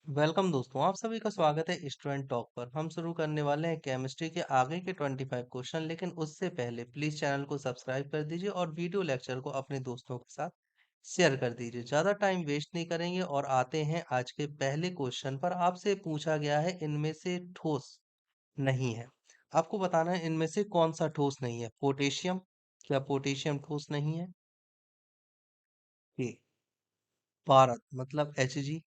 Welcome दोस्तों, आप सभी का स्वागत है स्टूडेंट टॉक पर। हम शुरू करने वाले हैं केमिस्ट्री के आगे के 25 क्वेश्चन, लेकिन उससे पहले प्लीज चैनल को सब्सक्राइब कर दीजिए और वीडियो लेक्चर को अपने दोस्तों के साथ शेयर कर दीजिए। ज़्यादा टाइम वेस्ट नहीं करेंगे और आते हैं आज के पहले क्वेश्चन पर। आपसे पूछा गया है इनमें से ठोस नहीं है। आपको बताना है इनमें से कौन सा ठोस नहीं है। पोटेशियम, क्या पोटेशियम ठोस नहीं है? ए। पारद मतलब Hg,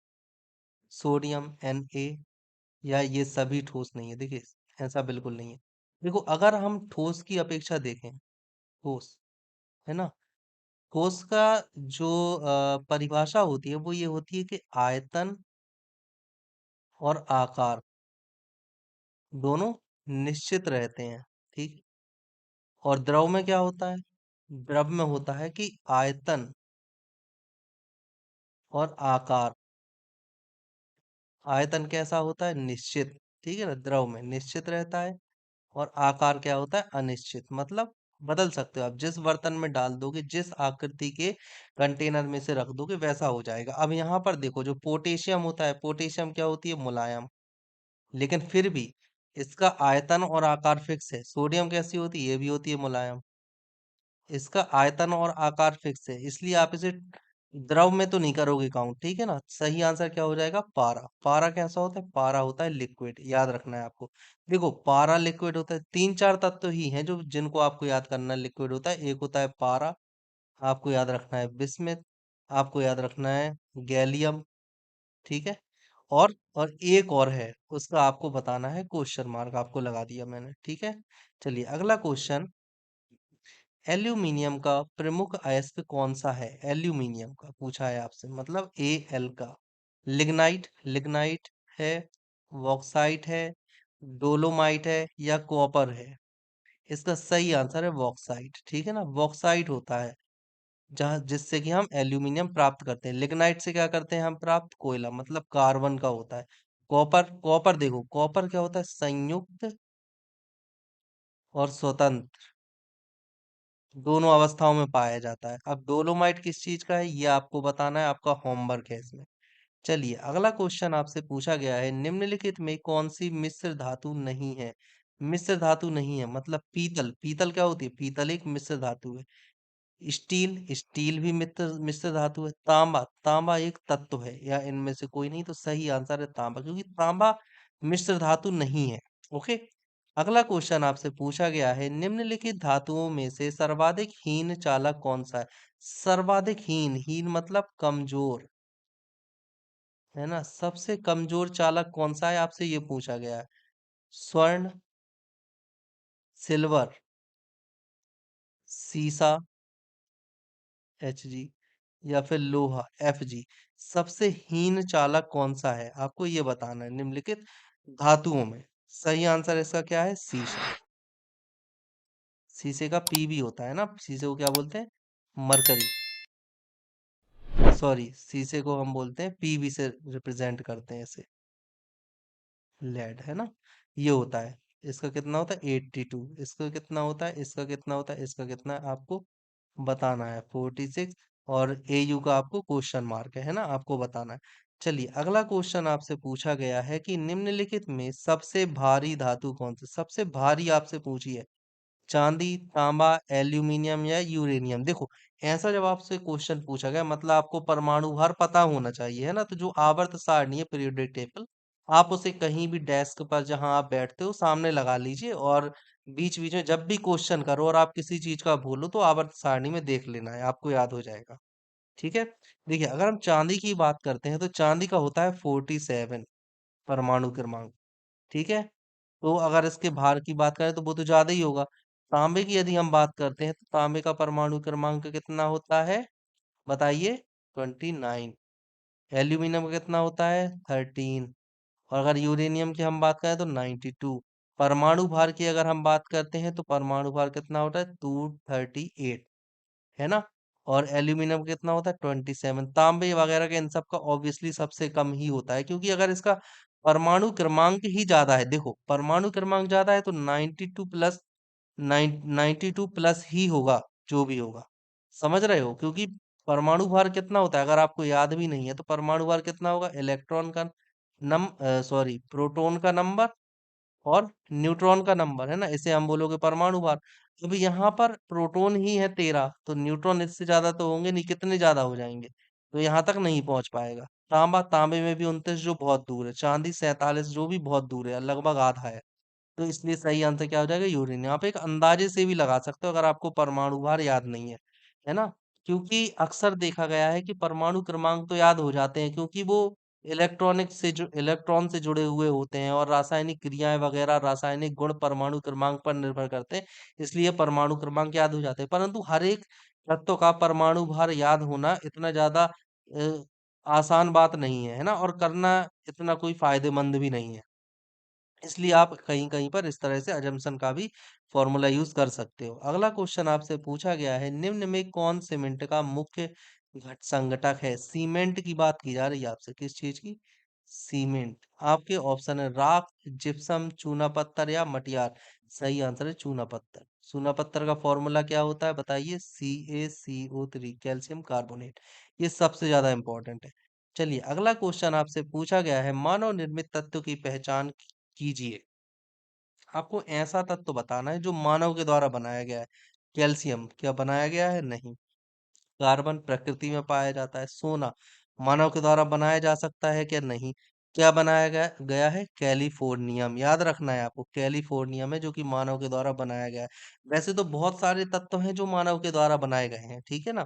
सोडियम Na, या ये सभी ठोस नहीं है? देखिए, ऐसा बिल्कुल नहीं है। देखो, अगर हम ठोस की अपेक्षा देखें, ठोस, है ना, ठोस का जो परिभाषा होती है वो ये होती है कि आयतन और आकार दोनों निश्चित रहते हैं। ठीक। और द्रव में क्या होता है? द्रव में होता है कि आयतन और आकार, आयतन कैसा होता है? निश्चित। ठीक है ना, द्रव में निश्चित रहता है और आकार क्या होता है? अनिश्चित। मतलब बदल सकते हो आप, जिस बर्तन में डाल दोगे, जिस आकृति के कंटेनर में से रख दोगे वैसा हो जाएगा। अब यहाँ पर देखो, जो पोटेशियम होता है, पोटेशियम क्या होती है? मुलायम। लेकिन फिर भी इसका आयतन और आकार फिक्स है। सोडियम कैसी होती है? ये भी होती है मुलायम। इसका आयतन और आकार फिक्स है, इसलिए आप इसे द्रव में तो नहीं करोगे काउंट। ठीक है ना। सही आंसर क्या हो जाएगा? पारा। पारा कैसा होता है? पारा होता है लिक्विड। याद रखना है आपको। देखो, पारा लिक्विड होता है। तीन चार तत्व ही हैं जो जिनको आपको याद करना है लिक्विड होता है। एक होता है पारा, आपको याद रखना है बिस्मिथ, आपको याद रखना है गैलियम। ठीक है। और एक और है, उसका आपको बताना है क्वेश्चन मार्क, आपको लगा दिया मैंने। ठीक है। चलिए अगला क्वेश्चन। एल्यूमिनियम का प्रमुख अयस्क कौन सा है? एल्यूमिनियम का पूछा है आपसे, मतलब Al का। लिग्नाइट, लिग्नाइट है, बॉक्साइट है, डोलोमाइट है, या कॉपर है? इसका सही आंसर है बॉक्साइट। ठीक है ना, बॉक्साइट होता है जहां जिससे कि हम एल्यूमिनियम प्राप्त करते हैं। लिग्नाइट से क्या करते हैं हम प्राप्त? कोयला, मतलब कार्बन का होता है। कॉपर, कॉपर देखो, कॉपर क्या होता है? संयुक्त और स्वतंत्र, दोनों अवस्थाओं में पाया जाता है। अब डोलोमाइट किस चीज का है ये आपको बताना है, आपका होमवर्क है इसमें। चलिए अगला क्वेश्चन आपसे पूछा गया है, निम्नलिखित में कौन सी मिश्र धातु नहीं है? मिश्र धातु नहीं है मतलब पीतल, पीतल क्या होती है? पीतल एक मिश्र धातु है। स्टील, स्टील भी मित्र मिश्र धातु है। तांबा, तांबा एक तत्व है, या इनमें से कोई नहीं? तो सही आंसर है तांबा, क्योंकि तांबा मिश्र धातु नहीं है। ओके। अगला क्वेश्चन आपसे पूछा गया है, निम्नलिखित धातुओं में से सर्वाधिक हीन चालक कौन सा है? सर्वाधिक हीन, हीन मतलब कमजोर, है ना। सबसे कमजोर चालक कौन सा है, आपसे ये पूछा गया है। स्वर्ण, सिल्वर, सीसा Hg, या फिर लोहा Fg। सबसे हीन चालक कौन सा है, आपको ये बताना है निम्नलिखित धातुओं में। सही आंसर इसका क्या है? सीसा। शीशे का पी भी होता है ना, शीशे को क्या बोलते हैं? मरकरी। सॉरी, शीशे को हम बोलते हैं पीवी से रिप्रेजेंट करते हैं इसे। लेड, है ना। ये होता है। इसका कितना होता है? 82। इसका कितना होता है? इसका कितना होता है? इसका कितना है? आपको बताना है 46। और AU का आपको क्वेश्चन मार्क है ना, आपको बताना है। चलिए अगला क्वेश्चन आपसे पूछा गया है कि निम्नलिखित में सबसे भारी धातु कौन सी? सबसे भारी आपसे पूछी है। चांदी, तांबा, एल्यूमिनियम, या यूरेनियम? देखो, ऐसा जब आपसे क्वेश्चन पूछा गया मतलब आपको परमाणु भार पता होना चाहिए, है ना। तो जो आवर्त सारणी है, पीरियोडिक टेबल, आप उसे कहीं भी डेस्क पर जहां आप बैठते हो सामने लगा लीजिए, और बीच बीच में जब भी क्वेश्चन करो और आप किसी चीज का भूलो तो आवर्त सारणी में देख लेना है, आपको याद हो जाएगा। ठीक है। देखिए, अगर हम चांदी की बात करते हैं तो चांदी का होता है 47 परमाणु क्रमांक। ठीक है। तो अगर इसके भार की बात करें तो वो तो ज्यादा ही होगा। तांबे की यदि हम बात करते हैं तो तांबे का परमाणु क्रमांक कितना होता है? बताइए। 29। एल्यूमिनियम का कितना होता है? 13। और अगर यूरेनियम की हम बात करें तो 92। परमाणु भार की अगर हम बात करते हैं तो परमाणु भार कितना होता है? 238, है ना। और एल्यूमिनियम कितना होता है? 27। तांबे वगैरह के इन सब का ऑब्वियसली सबसे कम ही होता है, क्योंकि अगर इसका परमाणु क्रमांक ही ज्यादा है, देखो परमाणु क्रमांक ज्यादा है तो 92 प्लस 92 प्लस ही होगा, जो भी होगा। समझ रहे हो? क्योंकि परमाणु भार कितना होता है, अगर आपको याद भी नहीं है तो परमाणु भार कितना होगा इलेक्ट्रॉन का? प्रोटॉन का नंबर और न्यूट्रॉन का नंबर, है ना, इसे हम बोलोगे परमाणु भार। अब यहाँ पर प्रोटॉन ही है 13, तो न्यूट्रॉन इससे ज्यादा तो होंगे नहीं, कितने ज्यादा हो जाएंगे, तो यहाँ तक नहीं पहुंच पाएगा। तांबे में भी 29 जो बहुत दूर है, चांदी 47 जो भी बहुत दूर है, लगभग आधा है। तो इसलिए सही आंसर क्या हो जाएगा, यूरेनियम। आप एक अंदाजे से भी लगा सकते हो अगर आपको परमाणु भार याद नहीं है ना। क्योंकि अक्सर देखा गया है कि परमाणु क्रमांक तो याद हो जाते हैं, क्योंकि वो इलेक्ट्रॉन से जुड़े हुए होते हैं, और रासायनिक क्रियाएं वगैरह, रासायनिक गुण परमाणु क्रमांक पर निर्भर करते हैं, इसलिए परमाणु क्रमांक याद हो जाते हैं। परंतु हर एक तत्व का परमाणु भार याद होना इतना ज्यादा आसान बात नहीं है ना, और करना इतना कोई फायदेमंद भी नहीं है। इसलिए आप कहीं कहीं पर इस तरह से अजम्पशन का भी फॉर्मूला यूज कर सकते हो। अगला क्वेश्चन आपसे पूछा गया है, निम्न में कौन सीमेंट का मुख्य घट संघटक है। सीमेंट की बात की जा रही है आपसे, किस चीज की, सीमेंट। आपके ऑप्शन है राख, जिप्सम, चूना पत्थर या मटियार। सही आंसर है चूना पत्थर। चूना पत्थर का फॉर्मूला क्या होता है बताइए, CaCO3, कैल्शियम कार्बोनेट। ये सबसे ज्यादा इंपॉर्टेंट है। चलिए अगला क्वेश्चन आपसे पूछा गया है, मानव निर्मित तत्व की पहचान कीजिए। आपको ऐसा तत्व बताना है जो मानव के द्वारा बनाया गया है। कैल्शियम क्या बनाया गया है, नहीं। कार्बन प्रकृति में पाया जाता है। सोना मानव के द्वारा बनाया जा सकता है क्या, नहीं। क्या बनाया गया गया है, कैलिफोर्नियम। याद रखना है आपको, कैलिफोर्नियम है जो कि मानव के द्वारा बनाया गया है। वैसे तो बहुत सारे तत्व हैं जो मानव के द्वारा बनाए गए हैं, ठीक है ना।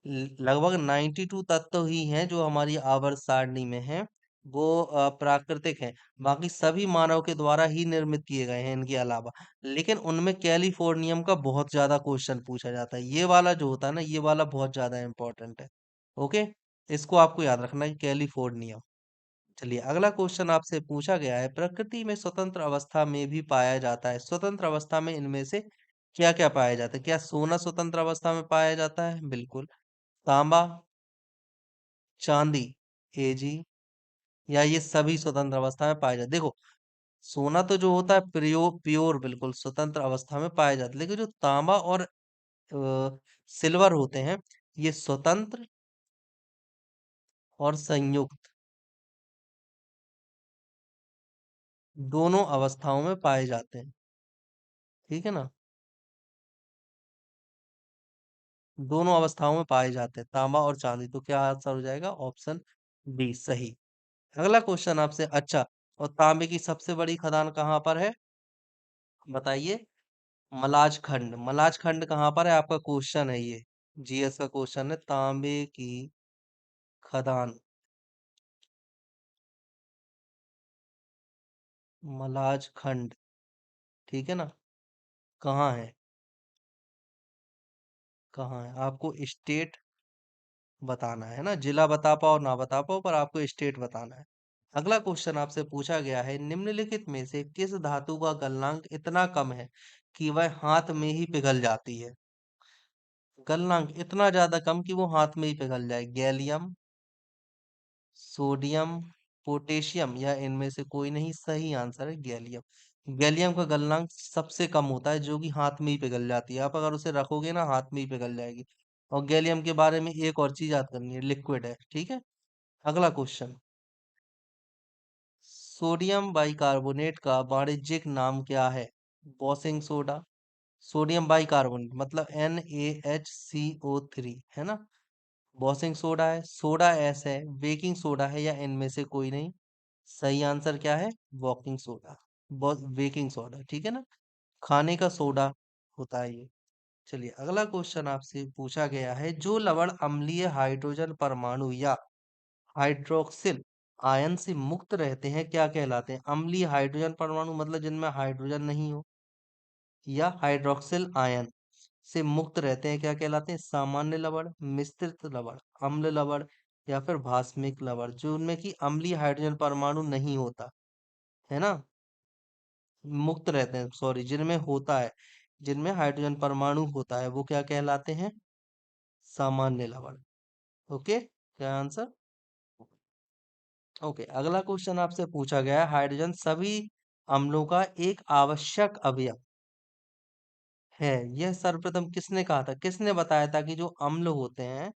लगभग 92 तत्व ही हैं जो हमारी आवर्त सारणी में हैं, वो प्राकृतिक हैं। बाकी सभी मानव के द्वारा ही निर्मित किए गए हैं इनके अलावा। लेकिन उनमें कैलिफोर्नियम का बहुत ज्यादा क्वेश्चन पूछा जाता है, ये वाला जो होता है ना, ये वाला बहुत ज्यादा इंपॉर्टेंट है। ओके, इसको आपको याद रखना है, कैलिफोर्नियम। चलिए अगला क्वेश्चन आपसे पूछा गया है, प्रकृति में स्वतंत्र अवस्था में भी पाया जाता है। स्वतंत्र अवस्था में इनमें से क्या क्या पाया जाता है। क्या सोना स्वतंत्र अवस्था में पाया जाता है, बिल्कुल। तांबा, चांदी, एजी, या ये सभी स्वतंत्र अवस्था में पाए जाते। देखो, सोना तो जो होता है प्योर प्योर बिल्कुल स्वतंत्र अवस्था में पाए जाते, लेकिन जो तांबा और सिल्वर होते हैं, ये स्वतंत्र और संयुक्त दोनों अवस्थाओं में पाए जाते हैं, ठीक है ना। दोनों अवस्थाओं में पाए जाते हैं तांबा और चांदी, तो क्या आंसर हो जाएगा, ऑप्शन बी सही। अगला क्वेश्चन आपसे, अच्छा, और तांबे की सबसे बड़ी खदान कहाँ पर है, बताइए। मलाज खंड। मलाज खंड कहाँ पर है, आपका क्वेश्चन है ये, जीएस का क्वेश्चन है, तांबे की खदान मलाज खंड, ठीक है ना, कहाँ है, कहाँ है, आपको स्टेट बताना है ना, जिला बता पाओ ना बता पाओ, पर आपको स्टेट बताना है। अगला क्वेश्चन आपसे पूछा गया है, निम्नलिखित में से किस धातु का गलनांक इतना कम है कि वह हाथ में ही पिघल जाती है। गलनांक इतना ज्यादा कम कि वो हाथ में ही पिघल जाए। गैलियम, सोडियम, पोटेशियम, या इनमें से कोई नहीं। सही आंसर है गैलियम। गैलियम का गलनांक सबसे कम होता है, जो कि हाथ में ही पिघल जाती है। आप अगर उसे रखोगे ना, हाथ में ही पिघल जाएगी। और गैलियम के बारे में एक और चीज याद करनी है, लिक्विड है, ठीक है। अगला क्वेश्चन, सोडियम बाइकार्बोनेट का वाणिज्यिक नाम क्या है। बॉसिंग सोडा, सोडियम बाइकार्बोनेट मतलब NaHCO3, है ना। बॉसिंग सोडा है, सोडा एस है, बेकिंग सोडा है, या इनमें से कोई नहीं। सही आंसर क्या है, वॉकिंग सोडा, बेकिंग सोडा, ठीक है ना, खाने का सोडा होता है ये। चलिए अगला क्वेश्चन आपसे पूछा गया है, जो लवण अम्लीय हाइड्रोजन परमाणु या हाइड्रोक्सिल आयन से मुक्त रहते हैं क्या कहलाते हैं। अम्लीय हाइड्रोजन परमाणु मतलब जिनमें हाइड्रोजन नहीं हो, या हाइड्रोक्सिल आयन से मुक्त रहते हैं क्या कहलाते हैं। सामान्य लवण, मिश्रित लवण, अम्ल लवण, या फिर भास्मिक लवण। जो उनमें की अम्लीय हाइड्रोजन परमाणु नहीं होता, है ना, मुक्त रहते हैं, सॉरी, जिनमें होता है, जिनमें हाइड्रोजन परमाणु होता है, वो क्या कहलाते हैं, सामान्य लवण। ओके, क्या आंसर। ओके, अगला क्वेश्चन आपसे पूछा गया है, हाइड्रोजन सभी अम्लों का एक आवश्यक अवयव है। यह सर्वप्रथम किसने कहा था, किसने बताया था कि जो अम्ल होते हैं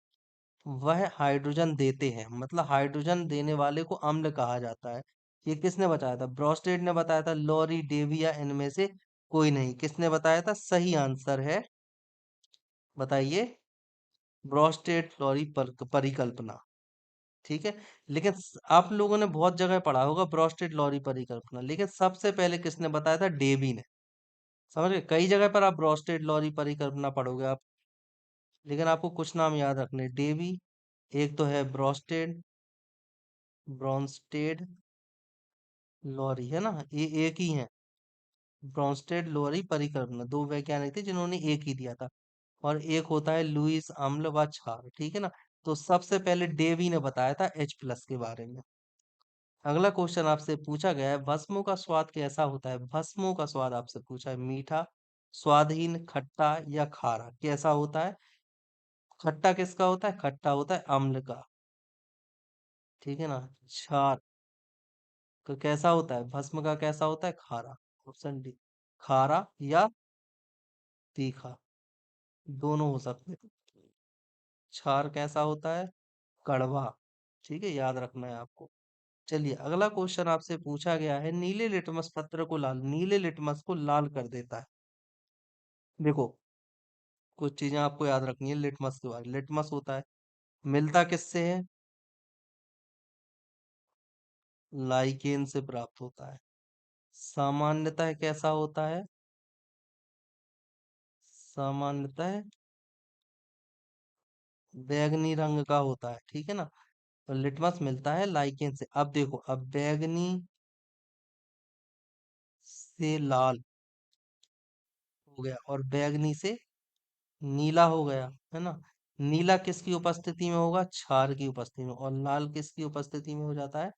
वह हाइड्रोजन देते हैं, मतलब हाइड्रोजन देने वाले को अम्ल कहा जाता है। ये किसने बताया था? ब्रोस्टेड ने बताया था। लॉरी, डेवी या इनमें से कोई नहीं। किसने बताया था? सही आंसर है, बताइए, ब्रोस्टेड लॉरी परिकल्पना। ठीक है। लेकिन आप लोगों ने बहुत जगह पढ़ा होगा ब्रोस्टेड लॉरी परिकल्पना, लेकिन सबसे पहले किसने बताया था? डेवी ने। समझ गए? कई जगह पर आप ब्रोस्टेड लॉरी परिकल्पना पढ़ोगे आप, लेकिन आपको कुछ नाम याद रखने। डेवी, एक तो है ब्रोस्टेड, ब्रॉन्स्टेड, लॉरी, है ना, ये एक ही है। ब्रॉन्स्टेड लॉरी परिकल्पना दो वैज्ञानिक थे जिन्होंने एक ही दिया था। और एक होता है लुईस अम्ल व क्षार, ठीक है ना। तो सबसे पहले डेवी ने बताया था H+ के बारे में। अगला क्वेश्चन आपसे पूछा गया है, भस्मों का स्वाद कैसा होता है? भस्मों का स्वाद आपसे पूछा है, मीठा, स्वादहीन, खट्टा या खारा, कैसा होता है? खट्टा किसका होता है? खट्टा होता है अम्ल का, ठीक है ना। क्षार तो कैसा होता है? भस्म का कैसा होता है? खारा। ऑप्शन डी, खारा या तीखा, दोनों हो सकते हैं। क्षार कैसा होता है? कड़वा, ठीक है, याद रखना है आपको। चलिए अगला क्वेश्चन आपसे पूछा गया है, नीले लिटमस पत्र को लाल, नीले लिटमस को लाल कर देता है। देखो, कुछ चीजें आपको याद रखनी है लिटमस के बारे में। लिटमस होता है, मिलता किससे है? लाइकेन से प्राप्त होता है। सामान्यतः कैसा होता है? सामान्यतः बैगनी रंग का होता है, ठीक है ना। तो लिटमस मिलता है लाइकेन से। अब देखो, अब बैगनी से लाल हो गया और बैगनी से नीला हो गया, है ना। नीला किसकी उपस्थिति में होगा? क्षार की उपस्थिति में। और लाल किसकी उपस्थिति में हो जाता है?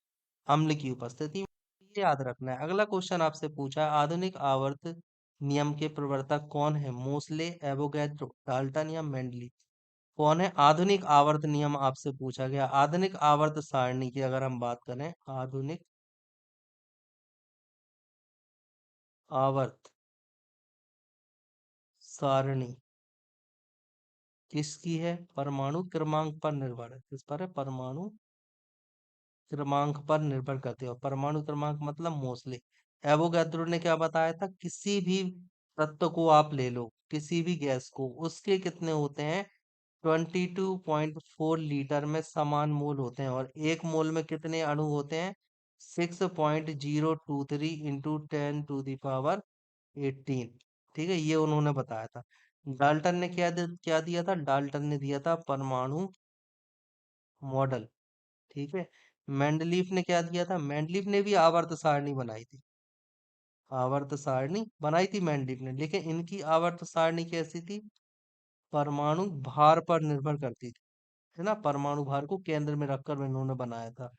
अम्ल की उपस्थिति में। ये याद रखना है। अगला क्वेश्चन आपसे पूछा है, आधुनिक आवर्त नियम के प्रवर्तक कौन है? मोसले, एवोगैड्रो, डाल्टन या मेंडली? कौन है? आधुनिक आवर्त नियम आपसे पूछा गया। आधुनिक आवर्त सारणी की अगर हम बात करें, आधुनिक आवर्त सारणी किसकी है? परमाणु क्रमांक पर निर्भर है। किस पर है? परमाणु क्रमांक पर निर्भर करते हो। परमाणु क्रमांक मतलब मोस्टली। एवोगैड्रो ने क्या बताया था? किसी भी तत्व को आप ले लो, किसी भी गैस को, उसके कितने होते हैं? 22.4 लीटर में समान मोल होते हैं। और एक मोल में कितने अणु होते हैं? 6.023 इंटू 10⁻18। ठीक है, ये उन्होंने बताया था। डाल्टन ने क्या दिया था? डाल्टन ने दिया था परमाणु मॉडल, ठीक है। मेंडलीफ ने क्या दिया था? मेंडलीफ ने भी आवर्त सारणी बनाई थी। आवर्त सारणी बनाई थी मेंडलीफ ने, लेकिन इनकी आवर्त सारणी कैसी थी? परमाणु भार पर निर्भर करती थी, है ना। परमाणु भार को केंद्र में रखकर इन्होंने बनाया था।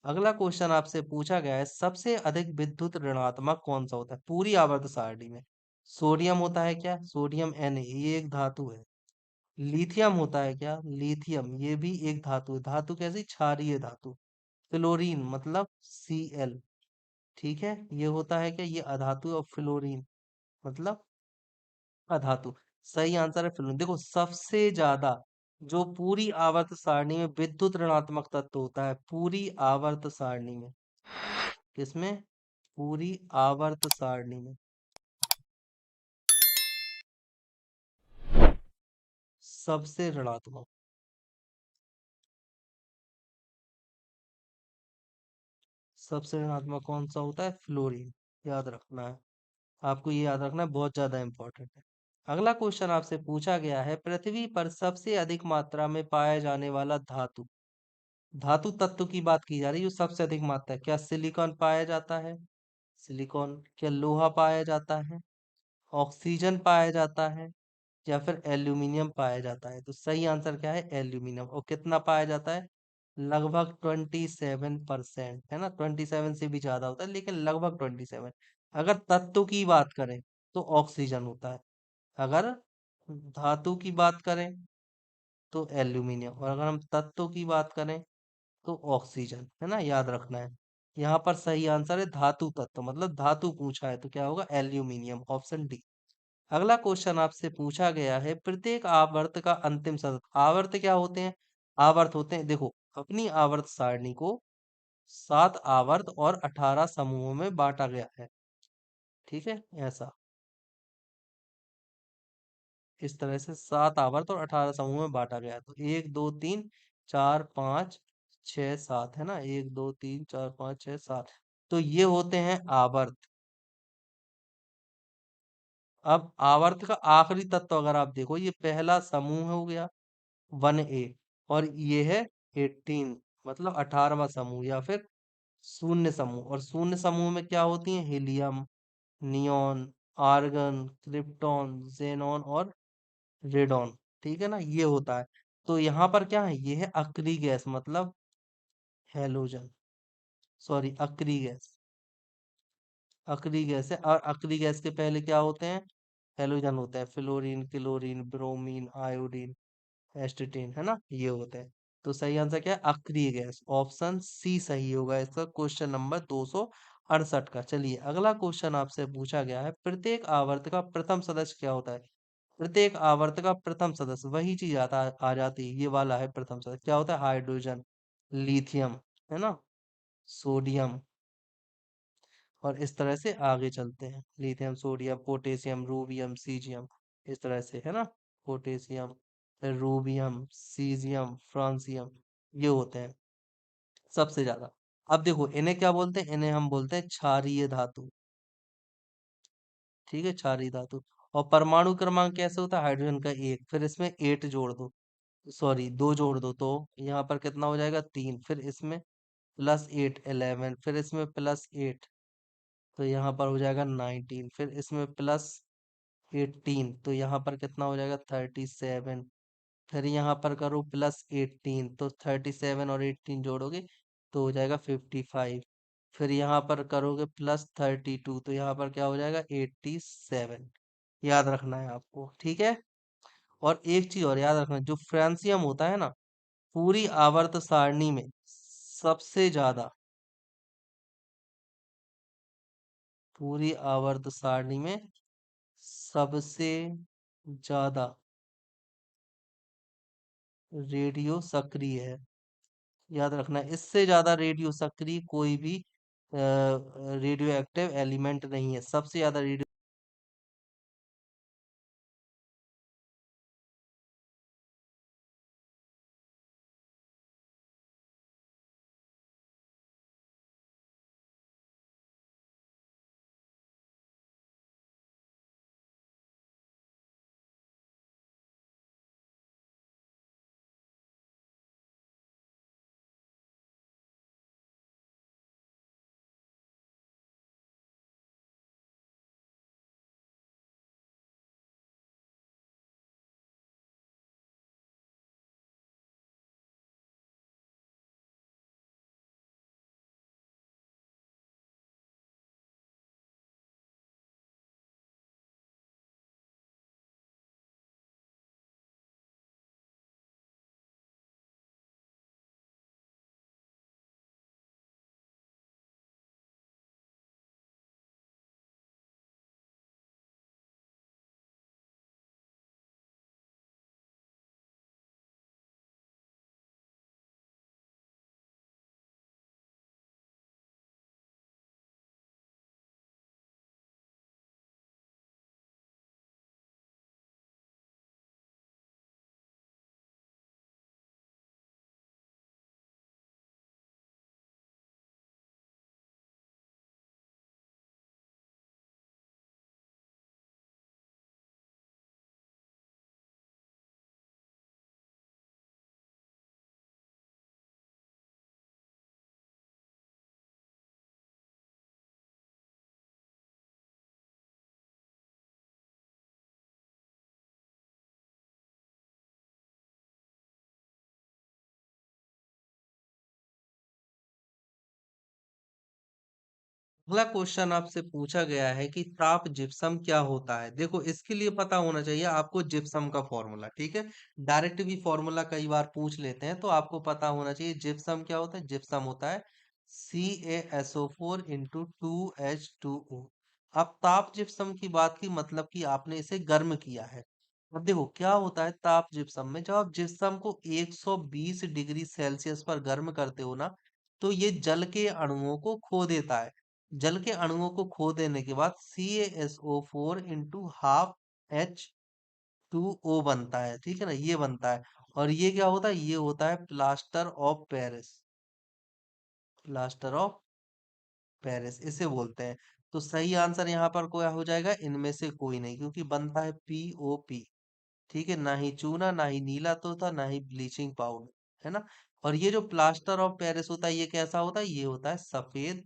अगला क्वेश्चन आपसे पूछा गया है, सबसे अधिक विद्युत ऋणात्मक कौन सा होता है पूरी आवर्त सारणी में? सोडियम होता है क्या? सोडियम Na, ये एक धातु है। लिथियम होता है क्या? लिथियम, ये भी एक धातु है। धातु कैसी? क्षारीय धातु। फ्लोरीन मतलब Cl, ठीक है, ये होता है क्या? ये अधातु। और फ्लोरीन मतलब अधातु। सही आंसर है फ्लोरीन। देखो, सबसे ज्यादा जो पूरी आवर्त सारणी में विद्युत ऋणात्मक तत्व होता है पूरी आवर्त सारणी में, किसमें? पूरी आवर्त सारणी में सबसे ऋणात्मक, सबसे ऋणात्मक कौन सा होता है? फ्लोरीन। याद रखना है आपको, ये याद रखना है, बहुत ज्यादा इंपॉर्टेंट है। अगला क्वेश्चन आपसे पूछा गया है, पृथ्वी पर सबसे अधिक मात्रा में पाया जाने वाला धातु, धातु तत्व की बात की जा रही है जो सबसे अधिक मात्रा है। क्या सिलिकॉन पाया जाता है? सिलिकॉन। क्या लोहा पाया जाता है? ऑक्सीजन पाया जाता है? या फिर एल्यूमिनियम पाया जाता है? तो सही आंसर क्या है? एल्यूमिनियम। और कितना पाया जाता है? लगभग 27%, है ना। 27 से भी ज्यादा होता है, लेकिन लगभग 27। अगर तत्व की बात करें तो ऑक्सीजन होता है। अगर धातु की बात करें तो एल्यूमिनियम। और अगर हम तत्व की बात करें तो ऑक्सीजन, है ना, याद रखना है। यहाँ पर सही आंसर है धातु तत्व, मतलब धातु पूछा है तो क्या होगा? Aluminium, option D. अगला क्वेश्चन आपसे पूछा गया है, प्रत्येक आवर्त का अंतिम सदस्य, आवर्त क्या होते हैं? आवर्त होते हैं, देखो अपनी आवर्त सारणी को 7 आवर्त और 18 समूहों में बांटा गया है। ठीक है, ऐसा इस तरह से 7 आवर्त और 18 समूह में बांटा गया है। तो 1 2 3 4 5 6 7 है ना, 1 2 3 4 5 6 7। तो ये होते हैं आवर्त। अब आवर्त का आखिरी तत्व अगर आप देखो, ये पहला समूह हो गया 1A, और ये है 18, मतलब 18वां समूह या फिर शून्य समूह। और शून्य समूह में क्या होती है? Helium, neon, argon, krypton, xenon और रेडॉन। ठीक है ना, ये होता है। तो यहाँ पर क्या है? ये है अक्री गैस, मतलब हेलोजन, सॉरी अक्री गैस। अक्री गैस है, और अक्री गैस के पहले क्या होते हैं? हेलोजन होते हैं, फ्लोरीन, क्लोरीन, ब्रोमीन, आयोडीन, एस्टेटिन, है ना, ये होते हैं। तो सही आंसर क्या है? अक्रिय गैस, ऑप्शन सी सही होगा इसका, क्वेश्चन नंबर 268 का। चलिए अगला क्वेश्चन आपसे पूछा गया है, प्रत्येक आवर्त का प्रथम सदस्य क्या होता है? प्रत्येक आवर्त का प्रथम सदस्य, वही चीज आ जाती है, ये वाला है प्रथम सदस्य, क्या होता है? हाइड्रोजन, लिथियम, है ना, सोडियम, और इस तरह से आगे चलते हैं, lithium, sodium, potassium, rubidium, caesium, इस तरह से, है ना, पोटेशियम, फिर रूबियम, सीजियम, फ्रांसियम, ये होते हैं सबसे ज्यादा। अब देखो इन्हें क्या बोलते हैं? इन्हें हम बोलते हैं क्षारीय धातु। ठीक है, क्षारीय धातु। और परमाणु क्रमांक कैसे होता है? हाइड्रोजन का 1, फिर इसमें 8 जोड़ दो, सॉरी 2 जोड़ दो, तो यहाँ पर कितना हो जाएगा? 3, फिर इसमें +8 11, फिर इसमें +8, तो यहाँ पर हो जाएगा 19, फिर इसमें +18, तो यहाँ पर कितना हो जाएगा? 37, फिर यहाँ पर करो +18, तो 37 और 18 जोड़ोगे तो हो जाएगा 55, फिर यहाँ पर करोगे +32, तो यहाँ पर क्या हो जाएगा? 87। याद रखना है आपको, ठीक है। और एक चीज और याद रखना, जो फ्रांसियम होता है ना, पूरी आवर्त सारणी में सबसे ज्यादा, पूरी आवर्त सारणी में सबसे ज्यादा रेडियो सक्रिय है। याद रखना, इससे ज्यादा रेडियो सक्रिय कोई भी रेडियो एक्टिव एलिमेंट नहीं है। सबसे ज्यादा रेडियो, अगला क्वेश्चन आपसे पूछा गया है कि ताप जिप्सम क्या होता है? देखो इसके लिए पता होना चाहिए आपको जिप्सम का फॉर्मूला, ठीक है। डायरेक्ट भी फॉर्मूला कई बार पूछ लेते हैं, तो आपको पता होना चाहिए जिप्सम क्या होता है। जिप्सम होता है CaSO4 × 2H2O। अब ताप जिप्सम की बात की, मतलब कि आपने इसे गर्म किया है, अब देखो क्या होता है ताप जिप्सम में, जब आप जिप्सम को 120 डिग्री सेल्सियस पर गर्म करते हो ना, तो ये जल के अणुओं को खो देता है। जल के अणुओं को खो देने के बाद CaSO4 इंटू हाफ H2O बनता है, ठीक है ना, ये बनता है। और ये क्या होता है, ये होता है plaster of Paris. Plaster of Paris इसे बोलते हैं। तो सही आंसर यहाँ पर क्या हो जाएगा, इनमें से कोई नहीं, क्योंकि बनता है POP। ठीक है, ना ही चूना, ना ही नीला तोता, ना ही ब्लीचिंग पाउडर, है ना। और ये जो प्लास्टर ऑफ पेरिस होता है, ये कैसा होता है, ये होता है सफेद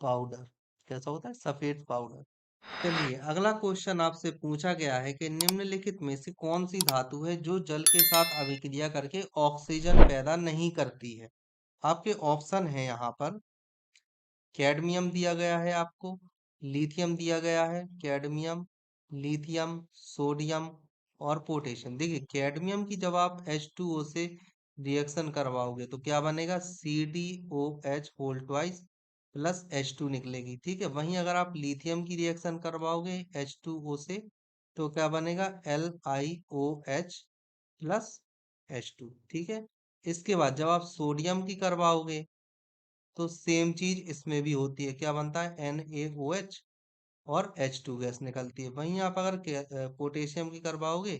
पाउडर। कैसा होता है, सफेद पाउडर। चलिए अगला क्वेश्चन आपसे पूछा गया है कि निम्नलिखित में से कौन सी धातु है जो जल के साथ अभिक्रिया करके ऑक्सीजन पैदा नहीं करती है। आपके ऑप्शन है यहाँ पर, कैडमियम दिया गया है आपको, लिथियम दिया गया है, कैडमियम, लिथियम, सोडियम और पोटेशियम। देखिए कैडमियम की जब आप H2O से रिएक्शन करवाओगे तो क्या बनेगा, CdOH whole twice plus H2 निकलेगी, ठीक है। वहीं अगर आप लिथियम की रिएक्शन करवाओगे H2O से, तो क्या बनेगा, LiOH प्लस H2, ठीक है। इसके बाद जब आप सोडियम की करवाओगे तो सेम चीज इसमें भी होती है, क्या बनता है, NaOH और H2 गैस निकलती है। वहीं आप अगर पोटेशियम की करवाओगे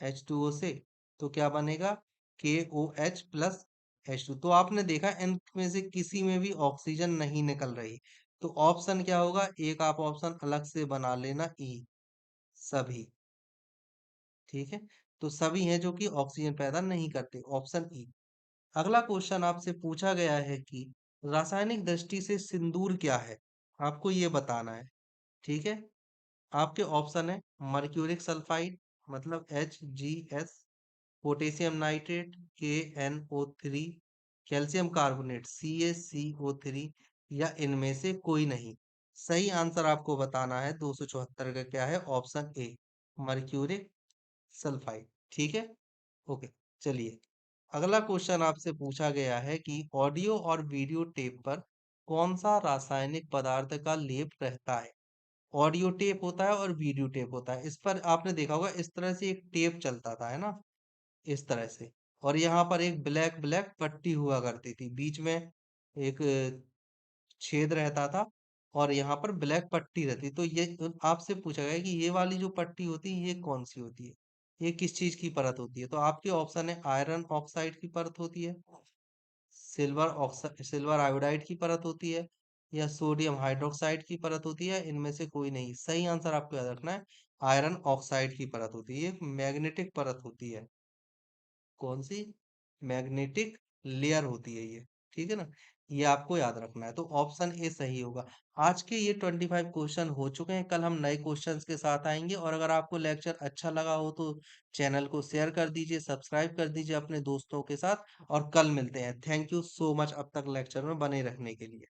H2O से, तो क्या बनेगा, KOH प्लस H2। तो आपने देखा इनमें से किसी में भी ऑक्सीजन नहीं निकल रही। तो ऑप्शन क्या होगा, एक आप ऑप्शन अलग से बना लेना, ई, सभी, ठीक है। तो सभी हैं जो कि ऑक्सीजन पैदा नहीं करते, ऑप्शन ई। अगला क्वेश्चन आपसे पूछा गया है कि रासायनिक दृष्टि से सिंदूर क्या है, आपको ये बताना है, ठीक है। आपके ऑप्शन है मर्क्यूरिक सल्फाइड मतलब HgS, potassium nitrate KNO3, calcium carbonate CaCO3, या इनमें से कोई नहीं। सही आंसर आपको बताना है 274 का क्या है, ऑप्शन ए, मर्क्यूरिक सल्फाइड, ठीक है। ओके, चलिए अगला क्वेश्चन आपसे पूछा गया है कि ऑडियो और वीडियो टेप पर कौन सा रासायनिक पदार्थ का लेप रहता है। ऑडियो टेप होता है और वीडियो टेप होता है। इस पर आपने देखा होगा इस तरह से एक टेप चलता था, है ना, इस तरह से। और यहाँ पर एक ब्लैक ब्लैक पट्टी हुआ करती थी, बीच में एक छेद रहता था, और यहाँ पर ब्लैक पट्टी रहती। तो ये आपसे पूछा गया है कि ये वाली जो पट्टी होती है ये कौन सी होती है, ये किस चीज की परत होती है। तो आपके ऑप्शन है आयरन ऑक्साइड की परत होती है, सिल्वर ऑक्साइड, सिल्वर आयोडाइड की परत होती है, या सोडियम हाइड्रोक्साइड की परत होती है, इनमें से कोई नहीं। सही आंसर आपको याद रखना है, आयरन ऑक्साइड की परत होती है, ये एक मैग्नेटिक परत होती है। कौन सी, मैग्नेटिक लेयर होती है ये, ठीक है ना, ये आपको याद रखना है। तो ऑप्शन ए सही होगा। आज के ये 25 क्वेश्चन हो चुके हैं, कल हम नए क्वेश्चंस के साथ आएंगे। और अगर आपको लेक्चर अच्छा लगा हो तो चैनल को शेयर कर दीजिए, सब्सक्राइब कर दीजिए अपने दोस्तों के साथ, और कल मिलते हैं। थैंक यू सो मच अब तक लेक्चर में बने रहने के लिए।